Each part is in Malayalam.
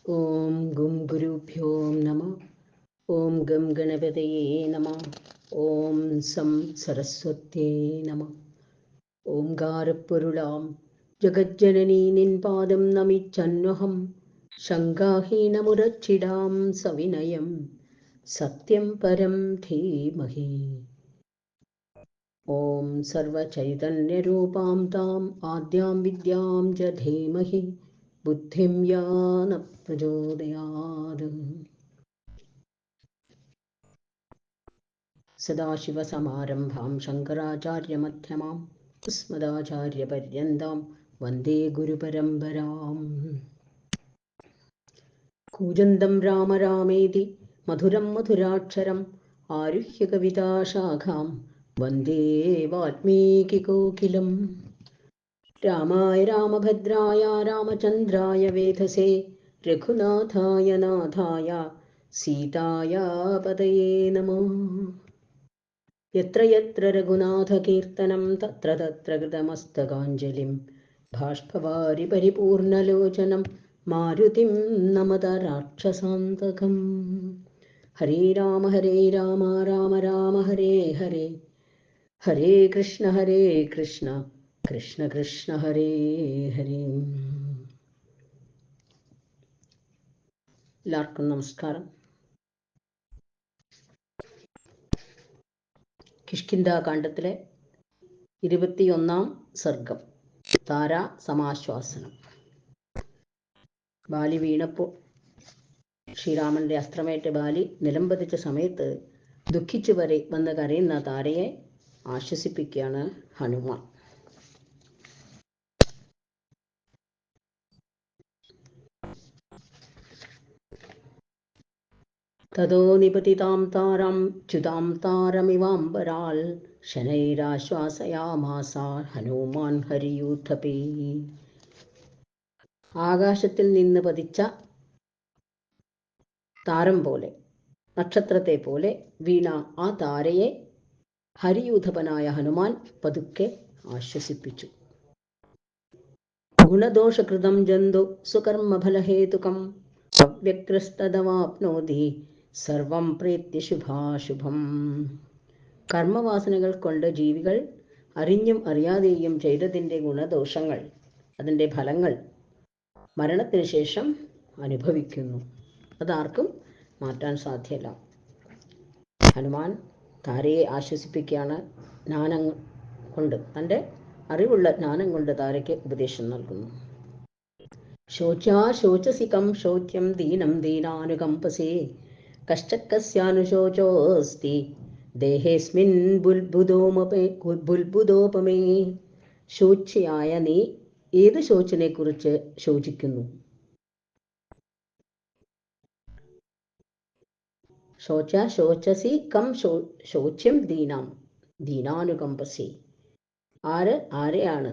ഓം ഗും ഗുരുഭ്യോ നമ. ഓം ഗം ഗണപതയേ നമ. ഓം സം സരസ്വത്യേ നമ. ഓംകാരപ്പൊരുളാം ജഗജ്ജനനീ നിൻ പാദം നമിച്ചന്വഹം ശങ്കാഹീനമുരച്ചിടാം സവിനയം സത്യം പരം ധീമഹി. ഓം സർവചൈതന്യരൂപാം താം ആദ്യാം വിദ്യാം ച ധീമഹി ബുദ്ധിം യാന പ്രചോദയാത്. സദാശിവസമാരംഭാം ശങ്കരാചാര്യമധ്യമാം അസ്മദാചാര്യപര്യന്താം വന്ദേ ഗുരുപരമ്പരാം. കൂജന്തം രാമ രാമേതി മധുരം മധുരാക്ഷരം ആരുഹ്യ കവിതാശാഖാം വന്ദേ വാൽമീകികോകിലം. രാമായ രാമഭദ്രായ രാമചന്ദ്രായ വേധസേ രഘുനാഥായ നാഥായ സീതായ പതയേ നമഃ. യത്ര യത്ര രഘുനാഥകീർത്തനം തത്ര തത്ര കൃതമസ്തകാഞ്ജലിം ബാഷ്പവാരി പരിപൂർണലോചനം മാരുതിം നമത രാക്ഷസാന്തകം. ഹരേ രാമ രാമ രാമ ഹരേ ഹരേ, ഹരേ കൃഷ്ണ കൃഷ്ണ കൃഷ്ണ ഹരേ ഹരേ. എല്ലാവർക്കും നമസ്കാരം. കിഷ്കിന്ധാകാണ്ഡത്തിലെ 21-ാം സർഗം താരാ സമാശ്വാസനം. ബാലി വീണപ്പോൾ ശ്രീരാമന്റെ അസ്ത്രമേറ്റ് ബാലി നിലംപതിച്ച സമയത്ത് ദുഃഖിച്ചു വന്ന് കരയുന്ന താരയെ ആശ്വസിപ്പിക്കുകയാണ് ഹനുമാൻ. തതോ നിപതിതാം താരാം ച്യുതാം താരമിവാംബരാൽ ശനൈരാശ്വാസയാമാസ ഹനുമാൻ ഹരിയൂഥപേ. ആകാശത്തിൽ നിന്ന് പതിച്ച താരം പോലെ, നക്ഷത്രത്തെ പോലെ വീണ ആ താരയെ ഹരിയൂഥപനായ ഹനുമാൻ പതുക്കെ ആശ്വസിപ്പിച്ചു. ഗുണദോഷകൃതം ജന്തു സുകർമ്മഫലഹേതുകം അവ്യഗ്രസ്തദവാപ്നോതി സർവം പ്രീത്യ ശുഭാശുഭം. കർമ്മവാസനകൾ കൊണ്ട് ജീവികൾ അറിഞ്ഞും അറിയാതെയും ചെയ്തതിൻ്റെ ഗുണദോഷങ്ങൾ, അതിൻ്റെ ഫലങ്ങൾ മരണത്തിന് ശേഷം അനുഭവിക്കുന്നു. അതാർക്കും മാറ്റാൻ സാധ്യമല്ല. ഹനുമാൻ താരയെ ആശ്വസിപ്പിക്കുകയാണ്. ജ്ഞാനം കൊണ്ട്, തൻ്റെ അറിവുള്ള ജ്ഞാനം കൊണ്ട് താരയ്ക്ക് ഉപദേശം നൽകുന്നു. ശോചാശോചസികം ശോച്യം ദീനം ദീനാനുകമ്പസേ കശ്ചക്കസ്യാനുശോചോസ്തി ദേഹേസ്മിൻ ബുൽബുദോപമേ. ശോച്യയായ നീ ഏത് ശോചനെ കുറിച്ച് ശോചിക്കുന്നു? ശോചസി കം ശോച്യം ദീനാനുകമ്പസി. ആരെയാണ്,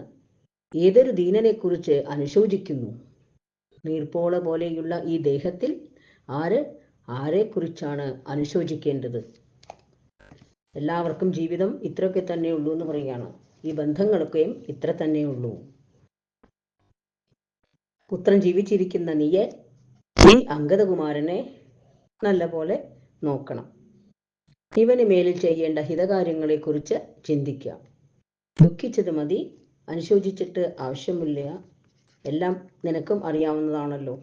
ഏതൊരു ദീനനെ കുറിച്ച് അനുശോചിക്കുന്നു? നീർപ്പോള പോലെയുള്ള ഈ ദേഹത്തിൽ ആരെക്കുറിച്ചാണ് അനുശോചിക്കേണ്ടത്? എല്ലാവർക്കും ജീവിതം ഇത്രയൊക്കെ തന്നെ ഉള്ളൂ എന്ന് പറയുകയാണ്. ഈ ബന്ധങ്ങളൊക്കെയും ഇത്ര തന്നെ ഉള്ളൂ. പുത്രൻ ജീവിച്ചിരിക്കുന്ന നീ അംഗദകുമാരനെ നല്ല പോലെ നോക്കണം. ഇവന് മേലിൽ ചെയ്യേണ്ട ഹിതകാര്യങ്ങളെക്കുറിച്ച് ചിന്തിക്കുക. ദുഃഖിച്ചത് മതി, അനുശോചിച്ചിട്ട് ആവശ്യമില്ല. എല്ലാം നിനക്കും അറിയാവുന്നതാണല്ലോ.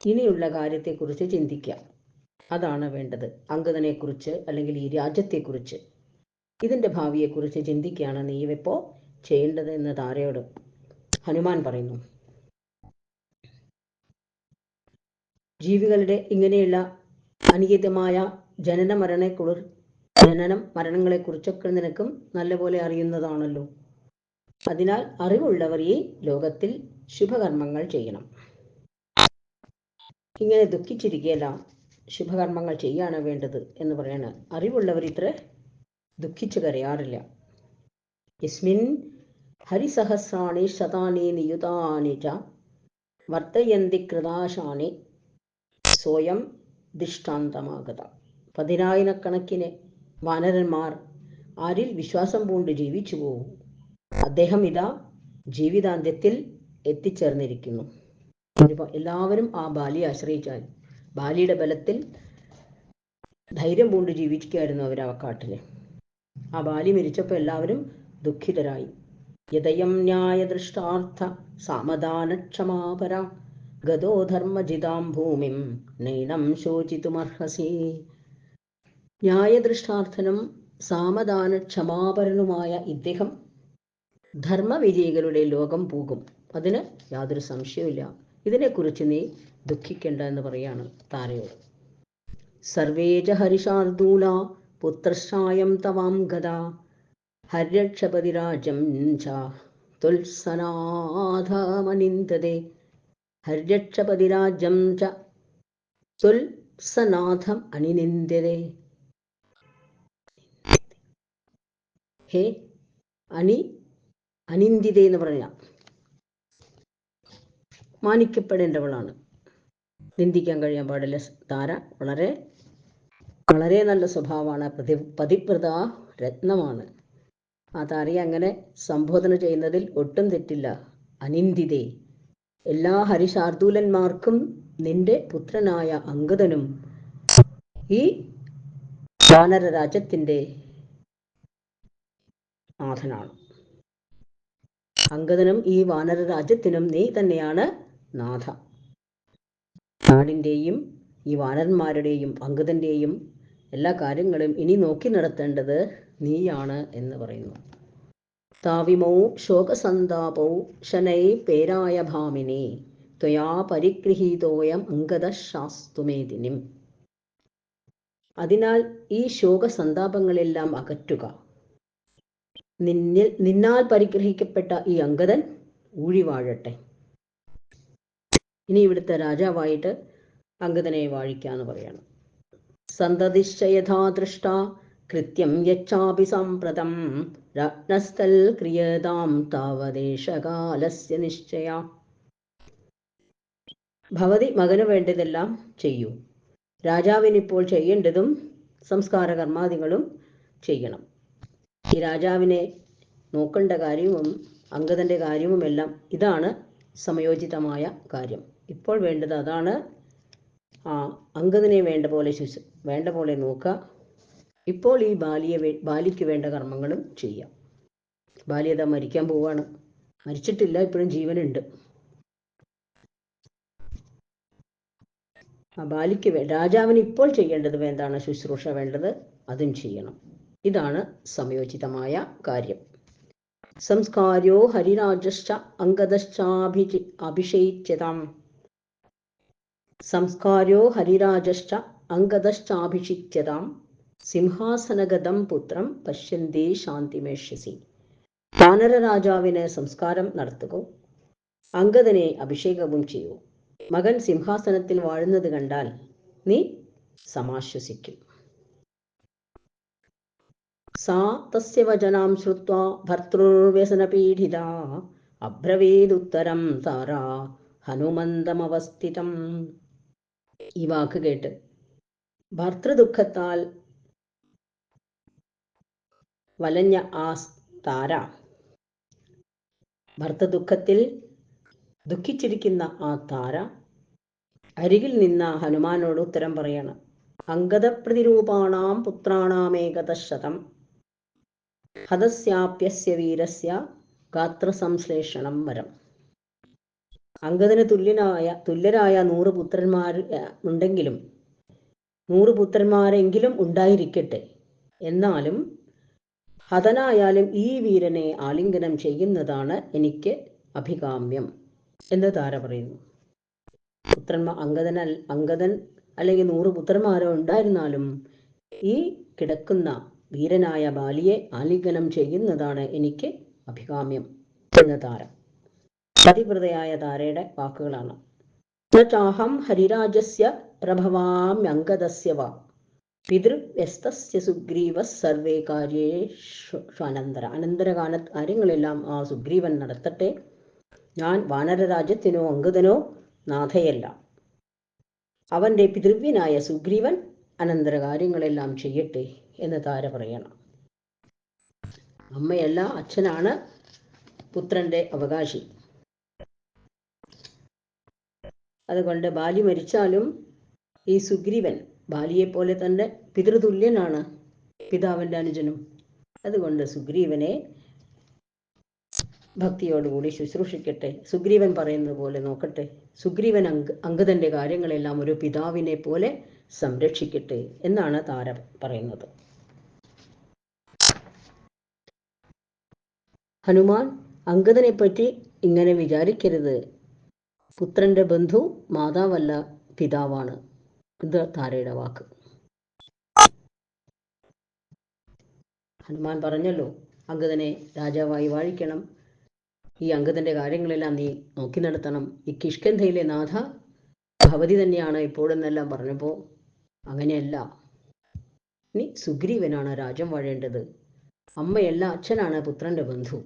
ഇനിയുള്ള കാര്യത്തെക്കുറിച്ച് ചിന്തിക്കാം. അതാണ് വേണ്ടത്. അംഗദനെക്കുറിച്ച് അല്ലെങ്കിൽ ഈ രാജ്യത്തെക്കുറിച്ച്, ഇതിൻ്റെ ഭാവിയെക്കുറിച്ച് ചിന്തിക്കുകയാണ് നീ ഇപ്പോൾ ചെയ്യേണ്ടത് എന്ന് താരയോട് ഹനുമാൻ പറയുന്നു. ജീവികളുടെ ഇങ്ങനെയുള്ള അനിഹിതമായ ജനനം മരണങ്ങളെക്കുറിച്ചൊക്കെ നിനക്കും നല്ലപോലെ അറിയുന്നതാണല്ലോ. അതിനാൽ അറിവുള്ളവർ ഈ ലോകത്തിൽ ശുഭകർമ്മങ്ങൾ ചെയ്യണം. ഇങ്ങനെ ദുഃഖിച്ചിരിക്കുകയല്ല, ശുഭകർമ്മങ്ങൾ ചെയ്യാണ് വേണ്ടത് എന്ന് പറയാണ്. അറിവുള്ളവർ ഇത്ര ദുഃഖിച്ചു കരയാറില്ല. യസ്മിൻ ഹരിസഹസ്രാണി ശതാനി നിയുതാനി ച വർത്തയന്തി കൃതാശാനി സ്വയം ദൃഷ്ടാന്തമാകത. 10,000-കണക്കിന് വാനരന്മാർ ആരിൽ വിശ്വാസം പൂണ്ട് ജീവിച്ചു പോകും. അദ്ദേഹം ഇതാ ജീവിതാന്ത്യത്തിൽ എത്തിച്ചേർന്നിരിക്കുന്നു. എല്ലാവരും ആ ബാലിയെ ആശ്രയിച്ചാൽ, ബാലിയുടെ ബലത്തിൽ ധൈര്യം പൂണ്ട് ജീവിക്കുകയായിരുന്നു അവർ ആ കാട്ടിൽ. ആ ബാലി മരിച്ചപ്പോൾ എല്ലാവരും ദുഃഖിതരായി. യദയം ന്യായദൃഷ്ടാർത്ഥ സാമദാനക്ഷമാപര ഗതോ ധർമ്മജിതാം ഭൂമിം നൈനം ശോചിതുമർഹസി. ന്യായദൃഷ്ടാർത്ഥനും സാമദാനക്ഷമാപരനുമായ ഇദ്ദേഹം ധർമ്മവിജയികളുടെ ലോകം പോകും, അതിന് യാതൊരു സംശയവുമില്ല. ഇതിനെക്കുറിച്ച് നീ ദുഃഖിക്കേണ്ട എന്ന് പറയാണ് താരയോട്. സർവേ ച ഹരിശാർദൂല പുത്രശ്ചായം തവാം ഗത ഹര്യക്ഷപതിരാജം ച തുൽസനാഥമനിന്ദതേ. ഹര്യക്ഷപതിരാജം ച തുൽസനാഥം അനിനിന്ദതേ. ഹേ അനിന്ദിതേ എന്ന് പറഞ്ഞ മാനിക്കപ്പെടേണ്ടവളാണ്, നിന്ദിക്കാൻ കഴിയാൻ പാടില്ല. താര വളരെ വളരെ നല്ല സ്വഭാവമാണ്, പതിവ്രത രത്നമാണ്. ആ താരയെ അങ്ങനെ സംബോധന ചെയ്യുന്നതിൽ ഒട്ടും തെറ്റില്ല. അനിന്ദിതേ, എല്ലാ ഹരിശാർദൂലന്മാർക്കും നിന്റെ പുത്രനായ അംഗദനും ഈ വാനര രാജ്യത്തിൻ്റെ നാഥനാണ്. അംഗദനും ഈ വാനര രാജ്യത്തിനും നീ തന്നെയാണ് നാഥ. നാടിൻ്റെയും ഈ വാനരന്മാരുടെയും അംഗദൻ്റെയും എല്ലാ കാര്യങ്ങളും ഇനി നോക്കി നടത്തേണ്ടത് നീയാണ് എന്ന് പറയുന്നു. താവിമൗ ശോകസന്താപൗ ശനൈ പേരായ ഭാമിനി ത്വയാ പരിഗൃഹീതോയം അംഗദശാസ്തുമേദിനിം. അതിനാൽ ഈ ശോകസന്താപങ്ങളെല്ലാം അകറ്റുക. നിന്നാൽ പരിഗ്രഹിക്കപ്പെട്ട ഈ അംഗദൻ ഊഴി വാഴട്ടെ. ഇനി ഇവിടുത്തെ രാജാവായിട്ട് അംഗദനെ വാഴിക്കാന്ന് പറയണം. സന്തതിശ്ച യഥാ ദൃഷ്ട കൃത്യം യച്ഛാപി സാമ്പ്രതം രാജ്ഞസ്ഥൽ ക്രിയതാം താവദേശകാലസ്യ നിശ്ചയ. ഭവതി മകന് വേണ്ടതെല്ലാം ചെയ്യൂ. രാജാവിനിപ്പോൾ ചെയ്യേണ്ടതും സംസ്കാര കർമാദികളും ചെയ്യണം. ഈ രാജാവിനെ നോക്കേണ്ട കാര്യവും അംഗദൻ്റെ കാര്യവുമെല്ലാം ഇതാണ് സമയോചിതമായ കാര്യം. ഇപ്പോൾ വേണ്ടത് അതാണ്. ആ അംഗദനെ വേണ്ട പോലെ നോക്കുക. ഇപ്പോൾ ഈ ബാലിക്ക് വേണ്ട കർമ്മങ്ങളും ചെയ്യാം. ബാലി അതാ മരിക്കാൻ പോവാണ്, മരിച്ചിട്ടില്ല, ഇപ്പോഴും ജീവനുണ്ട്. ആ ബാലിക്ക് രാജാവിന് ഇപ്പോൾ ചെയ്യേണ്ടത് എന്താണ്, ശുശ്രൂഷ വേണ്ടത്, അതും ചെയ്യണം. ഇതാണ് സമയോചിതമായ കാര്യം. സംസ്കാര്യോ ഹരിരാജശ്ച അംഗദശ്ചാഭിഷേച്യതാം. സംസ്കാര്യോ ഹരിരാജശ്ച അംഗദശ്ചാഭിഷിച്യതാം സിംഹാസനഗതം പുത്രം പശ്യന്തേ ശാന്തിമേഷ്യസി. വാനര രാജാവിന് സംസ്കാരം നടത്തുക, അംഗദനെ അഭിഷേകവും ചെയ്യൂ. മകൻ സിംഹാസനത്തിൽ വാഴുന്നത് കണ്ടാൽ നീ സമാശ്വസിക്കും. സാ തസ്യ വചനാം ശ്രുത്വാ ഭർതൃവ്യസനപീഡിതാ അബ്രവീദുത്തരം താരാ ഹനുമന്തമവസ്ഥിതം. ഈ വാക്ക് കേട്ട് ഭർതൃദുഃഖത്താൽ വലഞ്ഞ ആ താര, ഭർതൃദുഃഖത്തിൽ ദുഃഖിച്ചിരിക്കുന്ന ആ താര അരികിൽ നിന്ന ഹനുമാനോട് ഉത്തരം പറയണം. അംഗദപ്രതിരൂപാണാം പുത്രാണാമേകദശതം ഹതസ്യാപ്യസ്യ വീരസ്യ ഗാത്രസംശ്ലേഷണം വരം. അംഗദന് തുല്യരായ 100 പുത്രന്മാർ ഉണ്ടെങ്കിലും 100 പുത്രന്മാരെങ്കിലും ഉണ്ടായിരിക്കട്ടെ, എന്നാലും ഹതനായാലും ഈ വീരനെ ആലിംഗനം ചെയ്യുന്നതാണ് എനിക്ക് അഭികാമ്യം എന്ന് താര പറയുന്നു. അംഗദൻ അല്ലെങ്കിൽ 100 പുത്രന്മാരോ ഉണ്ടായിരുന്നാലും ഈ കിടക്കുന്ന വീരനായ ബാലിയെ ആലിംഗനം ചെയ്യുന്നതാണ് എനിക്ക് അഭികാമ്യം എന്ന താര. പതിവ്രതയായ താരയുടെ വാക്കുകളാണ്. ചാഹം ഹരിരാജസ്യ പ്രഭവാമ്യംഗദസ്യ വാ പിതൃവ്യസ്തസ്യ സുഗ്രീവ സർവേ കാര്യേഷ്വനന്തര. കാര്യങ്ങളെല്ലാം ആ സുഗ്രീവൻ നടത്തട്ടെ. ഞാൻ വാനരരാജ്യത്തിനോ അംഗദനോ നാഥയല്ല. അവൻ്റെ പിതൃവ്യനായ സുഗ്രീവൻ അനന്തര കാര്യങ്ങളെല്ലാം ചെയ്യട്ടെ എന്ന് താര പറയണം. അമ്മയല്ല, അച്ഛനാണ് പുത്രൻ്റെ അവകാശി. അതുകൊണ്ട് ബാലി മരിച്ചാലും ഈ സുഗ്രീവൻ ബാലിയെപ്പോലെ തന്നെ പിതൃതുല്യനാണ്, പിതാവിൻ്റെ അനുജനും. അതുകൊണ്ട് സുഗ്രീവനെ ഭക്തിയോടുകൂടി ശുശ്രൂഷിക്കട്ടെ, സുഗ്രീവൻ പറയുന്നത് പോലെ നോക്കട്ടെ, സുഗ്രീവൻ അംഗദൻ്റെ കാര്യങ്ങളെല്ലാം ഒരു പിതാവിനെ പോലെ സംരക്ഷിക്കട്ടെ എന്നാണ് താര പറയുന്നത്. ഹനുമാൻ അംഗദനെ പറ്റി ഇങ്ങനെ വിചാരിക്കരുത്, പുത്രന്റെ ബന്ധു മാതാവല്ല പിതാവാണ്. ഇത് താരയുടെ വാക്ക്. ഹനുമാൻ പറഞ്ഞല്ലോ, അംഗദനെ രാജാവായി വാഴിക്കണം, ഈ അംഗദന്റെ കാര്യങ്ങളെല്ലാം നീ നോക്കി നടത്തണം. ഈ കിഷ്കിന്ധയിലെ നാഥ ഭവതി തന്നെയാണ് ഇപ്പോഴെന്നെല്ലാം പറഞ്ഞപ്പോൾ അങ്ങനെയല്ല, നീ സുഗ്രീവനാണ് രാജ്യം വാഴേണ്ടത്. അമ്മയല്ല, അച്ഛനാണ് പുത്രന്റെ ബന്ധു.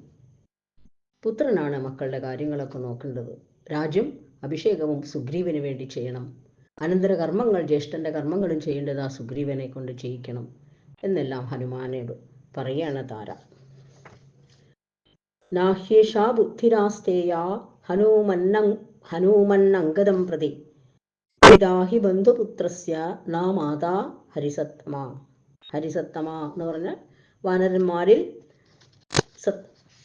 പുത്രനാണ് മക്കളുടെ കാര്യങ്ങളൊക്കെ നോക്കേണ്ടത്. രാജ്യം അഭിഷേകവും സുഗ്രീവന് വേണ്ടി ചെയ്യണം. അനന്തര കർമ്മങ്ങൾ, ജ്യേഷ്ഠന്റെ കർമ്മങ്ങളും ചെയ്യേണ്ടത് ആ സുഗ്രീവനെ കൊണ്ട് ചെയ്യിക്കണം എന്നെല്ലാം ഹനുമാനോട് പറയാണ് താര. നാഹ്യേഷാ ബുദ്ധിരാസ്തേയ ഹനുമന്നംഗദം പ്രതി പിതാഹി ബന്ധുപുത്രസ്യ നാ മാതാ ഹരിസത്തമ. ഹരിസത്തമ എന്ന് പറഞ്ഞാൽ വാനരന്മാരിൽ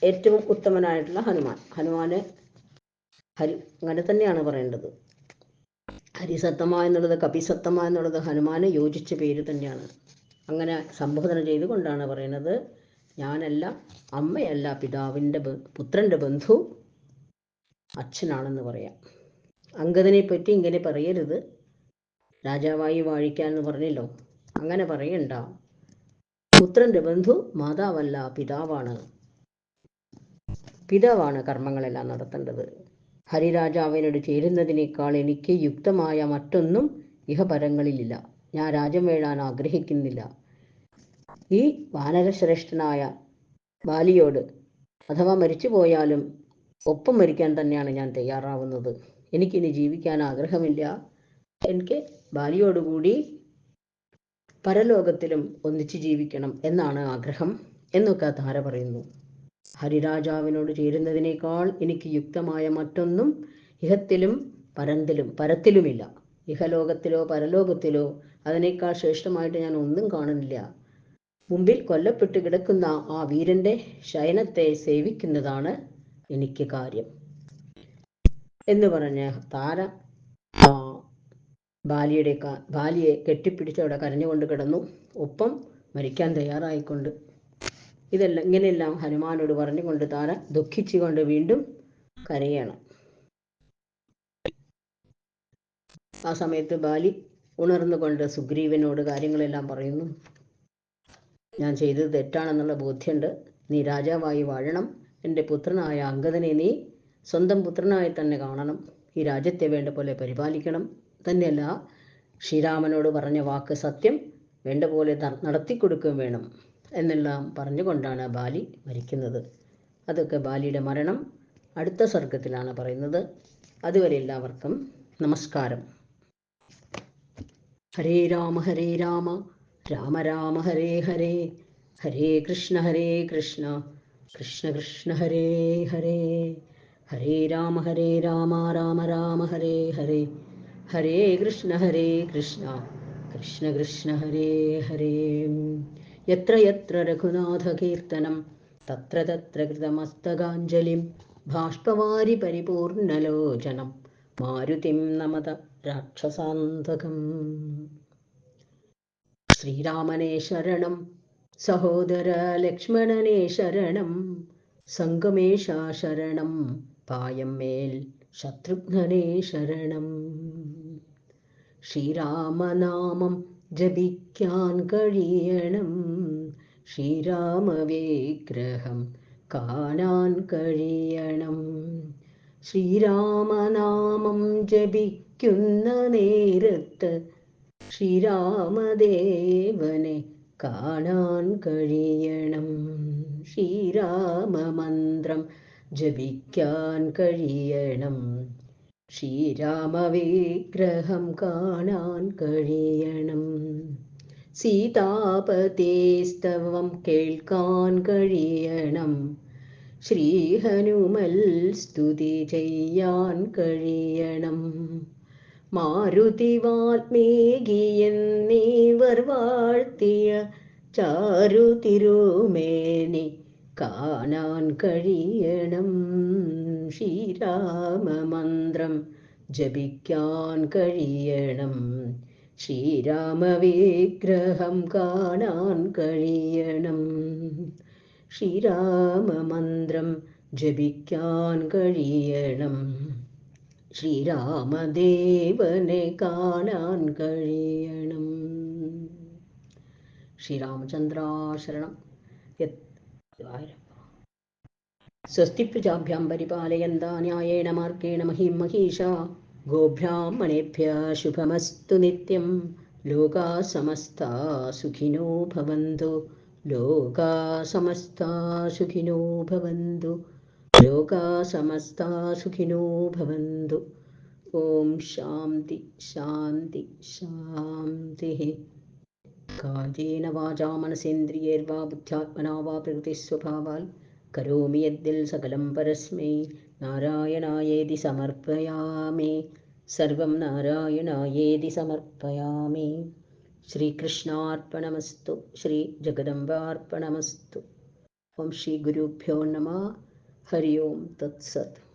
ഏറ്റവും ഉത്തമനായിട്ടുള്ള ഹനുമാൻ. ഹനുമാന് അങ്ങനെ തന്നെയാണ് പറയേണ്ടത്. ഹരിസത്തമ എന്നുള്ളത്, കപിസത്തമ എന്നുള്ളത് ഹനുമാന് യോജിച്ച പേര് തന്നെയാണ്. അങ്ങനെ സംബോധന ചെയ്തുകൊണ്ടാണ് പറയുന്നത്, ഞാനല്ല, അമ്മയല്ല, പുത്രന്റെ ബന്ധു അച്ഛനാണെന്ന് പറയാം. അംഗദനെ പറ്റി ഇങ്ങനെ പറയരുത്, രാജാവായി വാഴിക്കാൻ എന്ന് പറഞ്ഞല്ലോ, അങ്ങനെ പറയണ്ട. പുത്രന്റെ ബന്ധു മാതാവല്ല, പിതാവാണ് കർമ്മങ്ങളെല്ലാം നടത്തേണ്ടത്. ഹരിരാജാവിനോട് ചേരുന്നതിനേക്കാൾ എനിക്ക് യുക്തമായ മറ്റൊന്നും ഇഹപരങ്ങളിലില്ല. ഞാൻ രാജ്യം വേടാൻ ആഗ്രഹിക്കുന്നില്ല. ഈ വാനരശ്രേഷ്ഠനായ ബാലിയോട് അഥവാ മരിച്ചു പോയാലും ഒപ്പം മരിക്കാൻ തന്നെയാണ് ഞാൻ തയ്യാറാവുന്നത്. എനിക്കിനി ജീവിക്കാൻ ആഗ്രഹമില്ല. എനിക്ക് ബാലിയോടുകൂടി പരലോകത്തിലും ഒന്നിച്ച് ജീവിക്കണം എന്നാണ് ആഗ്രഹം എന്നൊക്കെ താര പറയുന്നു. ഹരിരാജാവിനോട് ചേരുന്നതിനേക്കാൾ എനിക്ക് യുക്തമായ മറ്റൊന്നും ഇഹത്തിലും പരത്തിലുമില്ല. ഇഹലോകത്തിലോ പരലോകത്തിലോ അതിനേക്കാൾ ശ്രേഷ്ഠമായിട്ട് ഞാൻ ഒന്നും കാണുന്നില്ല. മുമ്പിൽ കൊല്ലപ്പെട്ട് കിടക്കുന്ന ആ വീരന്റെ ശയനത്തെ സേവിക്കുന്നതാണ് എനിക്ക് കാര്യം എന്ന് പറഞ്ഞ് താര ബാലിയെ കെട്ടിപ്പിടിച്ച് അവിടെ കരഞ്ഞുകൊണ്ട് കിടന്നു, ഒപ്പം മരിക്കാൻ തയ്യാറായിക്കൊണ്ട്. ഇങ്ങനെയെല്ലാം ഹനുമാനോട് പറഞ്ഞുകൊണ്ട് താര ദുഃഖിച്ചുകൊണ്ട് വീണ്ടും കരയണം. ആ സമയത്ത് ബാലി ഉണർന്നുകൊണ്ട് സുഗ്രീവനോട് കാര്യങ്ങളെല്ലാം പറയുന്നു. ഞാൻ ചെയ്തത് തെറ്റാണെന്നുള്ള ബോധ്യമുണ്ട്. നീ രാജാവായി വാഴണം. എൻ്റെ പുത്രനായ അംഗദനെ നീ സ്വന്തം പുത്രനായി തന്നെ കാണണം. ഈ രാജ്യത്തെ വേണ്ട പോലെ പരിപാലിക്കണം. തന്നെയല്ല, ശ്രീരാമനോട് പറഞ്ഞ വാക്ക് സത്യം, വേണ്ട പോലെ നടത്തിക്കൊടുക്കുകയും വേണം എന്നെല്ലാം പറഞ്ഞുകൊണ്ടാണ് ബാലി മരിക്കുന്നത്. അതൊക്കെ ബാലിയുടെ മരണം അടുത്ത സർഗത്തിലാണ് പറയുന്നത്. അതുവരെ എല്ലാവർക്കും നമസ്കാരം. ഹരേ രാമ രാമ രാമ ഹരേ ഹരേ, ഹരേ കൃഷ്ണ കൃഷ്ണ കൃഷ്ണ ഹരേ ഹരേ, ഹരേ രാമ രാമ രാമ ഹരേ ഹരേ, ഹരേ കൃഷ്ണ കൃഷ്ണ കൃഷ്ണ ഹരേ ഹരേ. യത്ര യത്ര രഘുനാഥ കീർത്തനം തത്ര തത്ര കൃതമസ്തകാഞ്ജലിം ബാഷ്പവാരി പരിപൂർണലോചനം മാരുതിം നമത രാക്ഷസാന്തകം. ശ്രീരാമനെ ശരണം, സഹോദര ലക്ഷ്മണനെ ശരണം, സംഗമേശ ശരണം, പായമ്മേൽ ശത്രുഘ്നനെ ശരണം. ശ്രീരാമനാമം ജപിക്കാൻ കഴിയണം, ശ്രീരാമവിഗ്രഹം കാണാൻ കഴിയണം. ശ്രീരാമനാമം ജപിക്കുന്ന നേരത്ത് ശ്രീരാമദേവനെ കാണാൻ കഴിയണം. ശ്രീരാമമന്ത്രം ജപിക്കാൻ കഴിയണം, ശ്രീരാമവിഗ്രഹം കാണാൻ കഴിയണം. സീതാപതേസ്തവം കേൾക്കാൻ കഴിയണം, ശ്രീഹനുമൽ സ്തുതി ചെയ്യാൻ കഴിയണം. മാരുതി വാൽമീകിയെന്നീവർ വാഴ്ത്തിയ ചാരു തിരുമേനി കാണാൻ കഴിയണം. ശ്രീരാമമന്ത്രം ജപിക്കാൻ കഴിയണം. ശ്രീരാമവിഗ്രഹം കാണാൻ കഴിയണം. ശ്രീരാമമന്ത്രം ജപിക്കാൻ കഴിയണം. ശ്രീരാമദേവനെ കാണാൻ കഴിയണം. ശ്രീരാമചന്ദ്രാശരണം. സ്വസ്തി പ്രജാഭ്യാം പരിപാലയന്താ ന്യായേന മാർഗേണ മഹിം മഹീഷാ. ഗോബ്രാഹ്മണേഭ്യः ശുഭമസ്തു നിത്യം. ലോകാ സമസ്താ സുഖിനോ ഭവന്തു. ലോകാ സമസ്താ സുഖിനോ ഭവന്തു. ലോകാ സമസ്താ സുഖിനോ ഭവന്തു. ഓം ശാന്തി ശാന്തി ശാന്തി. കായേന വാചാ മനസേന്ദ്രിയൈർവാ ബുദ്ധ്യാത്മനാ വാ പ്രകൃതിസ്വഭാവാൽ കരോമി യദ്ദിൽ സകലം പരസ്മൈ നാരായണായേതി സമർപ്പയാമി. സർവം നാരായണായേതി സമർപ്പയാമി. ശ്രീകൃഷ്ണാർപ്പണമസ്തു. ശ്രീ ജഗദംബാർപ്പണമസ്തു. ഓം ശ്രീ ഗുരുഭ്യോ നമഃ. ഹരി ഓം തത്സത്.